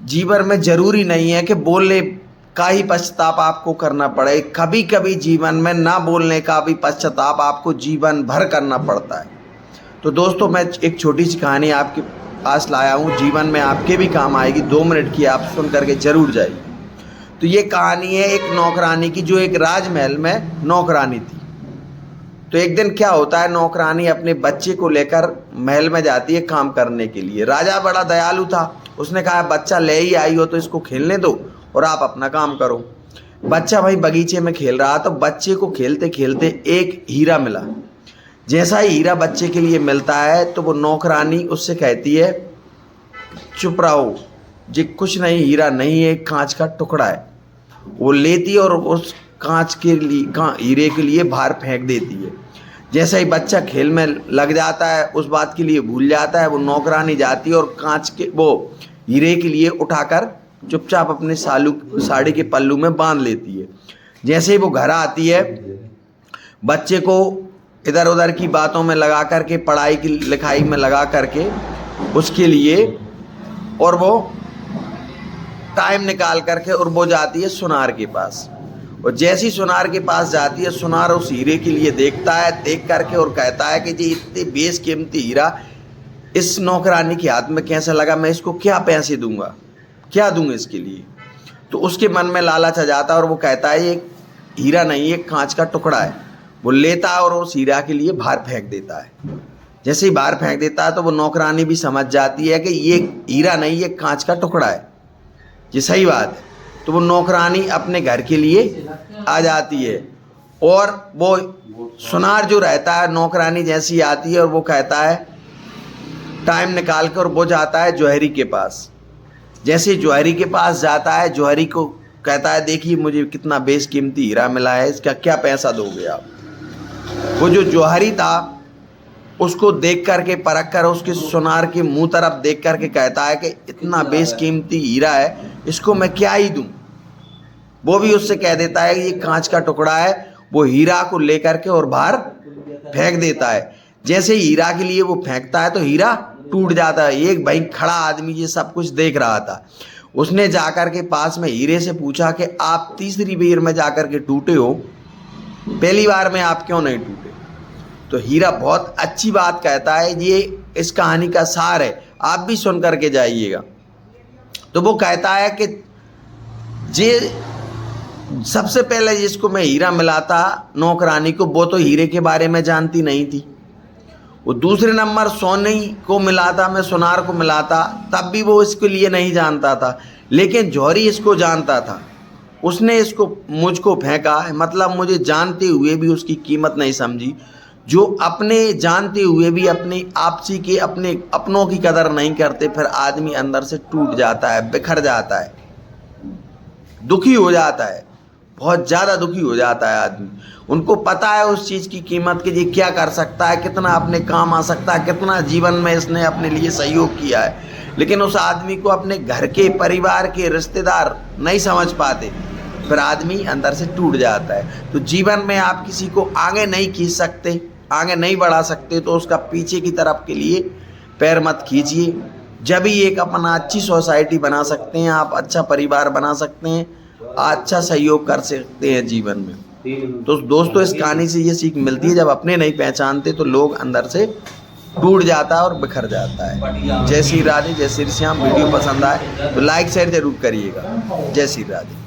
जीवन में जरूरी नहीं है कि बोलने का ही पश्चाताप आपको करना पड़े। कभी कभी जीवन में ना बोलने का भी पश्चाताप आपको जीवन भर करना पड़ता है। तो दोस्तों, मैं एक छोटी सी कहानी आपके पास लाया हूँ, जीवन में आपके भी काम आएगी। 2 मिनट की, आप सुन करके जरूर जाइए। तो ये कहानी है एक नौकरानी की, जो एक राजमहल में नौकरानी थी। तो एक दिन क्या होता है, नौकरानी अपने बच्चे को लेकर महल में जाती है काम करने के लिए। राजा बड़ा दयालु था, उसने कहा बच्चा ले ही आई हो तो इसको खेलने दो और आप अपना काम करो। बच्चा भाई बगीचे में खेल रहा, तो बच्चे को खेलते खेलते एक हीरा मिला। जैसा ही हीरा बच्चे के लिए मिलता है तो वो नौकरानी उससे कहती है, चुप रहो जी, कुछ नहीं, हीरा नहीं है, कांच का टुकड़ा है। वो लेती है और उस कांच के लिए हीरे के लिए बाहर फेंक देती है। जैसा ही बच्चा खेल में लग जाता है, उस बात के लिए भूल जाता है। वो नौकरानी जाती है और कांच के वो हीरे के लिए उठाकर चुपचाप अपने साड़ी के पल्लू में बांध लेती है। जैसे ही वो घर आती है, बच्चे को इधर उधर की बातों में लगा करके, पढ़ाई की लिखाई में लगा करके उसके लिए, और वो टाइम निकाल करके और वो जाती है सुनार के पास। और जैसी सुनार के पास जाती है, सुनार उस हीरे के लिए देखता है, देख करके और कहता है कि जी इतने बेशकीमती हीरा इस नौकरानी के हाथ में कैसे लगा, मैं इसको क्या पैसे दूंगा, क्या दूंगा इसके लिए। तो उसके मन में लालच आ जाता है और वो कहता है ये हीरा नहीं, ये कांच का टुकड़ा है। वो लेता है और उस हीरा के लिए बाहर फेंक देता है। जैसे ही बाहर फेंक देता है तो वो नौकरानी भी समझ जाती है कि ये हीरा नहीं, ये कांच का टुकड़ा है, ये सही बात है। तो वो नौकरानी अपने घर के लिए आ जाती है और वो सुनार जो रहता है, नौकरानी जैसी आती है और वो कहता है, टाइम निकाल कर वो जाता है जौहरी के पास। जैसे जौहरी के पास जाता है, जौहरी को कहता है, देखिए मुझे कितना बेशकीमती हीरा मिला है, इसका क्या पैसा दोगे आप। वो जो जौहरी था उसको देख करके, परख कर, उसके सुनार के मुंह तरफ देख करके कहता है कि इतना बेशकीमती हीरा है, इसको मैं क्या ही दूं। वो भी उससे कह देता है कि ये कांच का टुकड़ा है। वो हीरा को लेकर के और बाहर फेंक देता है। जैसे हीरा के लिए वो फेंकता है तो हीरा टूट जाता है। एक भाई खड़ा आदमी ये सब कुछ देख रहा था, उसने जाकर के पास में हीरे से पूछा कि आप तीसरी बार में जाकर के टूटे हो, पहली बार में आप क्यों नहीं टूटे। तो हीरा बहुत अच्छी बात कहता है, ये इस कहानी का सार है, आप भी सुन करके जाइएगा। तो वो कहता है कि जे सबसे पहले जिसको मैं हीरा मिला था नौकरानी को, वो तो हीरे के बारे में जानती नहीं थी। वो दूसरे नंबर सोने को मिला था, मैं सुनार को मिला था, तब भी वो इसके लिए नहीं जानता था। लेकिन जौहरी इसको जानता था, उसने इसको मुझको फेंका, मतलब मुझे जानते हुए भी उसकी कीमत नहीं समझी। जो अपने जानते हुए भी अपने आपसी के अपने अपनों की कदर नहीं करते, फिर आदमी अंदर से टूट जाता है, बिखर जाता है, दुखी हो जाता है, बहुत ज़्यादा दुखी हो जाता है आदमी। उनको पता है उस चीज़ की कीमत कि ये क्या कर सकता है, कितना अपने काम आ सकता है, कितना जीवन में इसने अपने लिए सहयोग किया है, लेकिन उस आदमी को अपने घर के, परिवार के, रिश्तेदार नहीं समझ पाते, फिर आदमी अंदर से टूट जाता है। तो जीवन में आप किसी को आगे नहीं खींच सकते, आगे नहीं बढ़ा सकते, तो उसका पीछे की तरफ के लिए पैर मत खींचिए। जब ही एक अपना अच्छी सोसाइटी बना सकते हैं आप, अच्छा परिवार बना सकते हैं, अच्छा सहयोग कर सकते हैं जीवन में। तो दोस्तों, इस कहानी से ये सीख मिलती है, जब अपने नहीं पहचानते तो लोग अंदर से टूट जाता है और बिखर जाता है। जय श्री राधे, जय श्री श्याम। वीडियो पसंद आए तो लाइक शेयर जरूर करिएगा। जय श्री राधे।